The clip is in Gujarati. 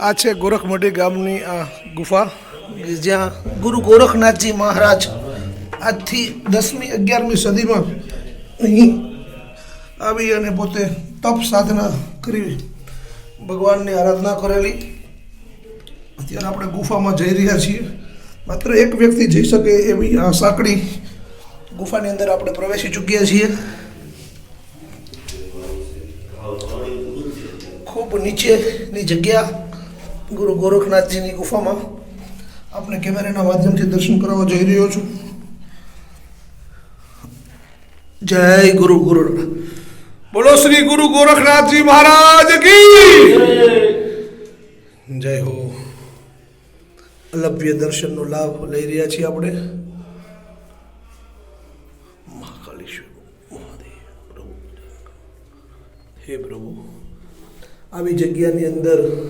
આ છે ગોરખમઢી ગામની આ ગુફા જ્યાં ગુરુ ગોરખનાથજી મહારાજ આજથી 10મી 11મી સદીમાં અહીં આવી અને પોતે તપ સાધના કરી ભગવાનની આરાધના કરેલી. અત્યારે આપણે ગુફામાં જઈ રહ્યા છીએ. માત્ર એક વ્યક્તિ જઈ શકે એવી આ સાંકડી ગુફાની અંદર આપણે પ્રવેશી ચૂક્યા છીએ. ખૂબ નીચેની જગ્યા ગુરુ ગોરખનાથજીની ગુફામાં આપણે કેમેરાના માધ્યમથી દર્શન કરવા જઈ રહ્યો છું. જય ગુરુ બોલો શ્રી ગુરુ ગોરખનાથજી મહારાજ કી જય હો. અલભ્ય દર્શનનો લાભ લઈ રહ્યા છીએ આપણે. મહાકાલેશ્વર મહાદેવ પ્રભુ, હે પ્રભુ, આવી જગ્યાની અંદર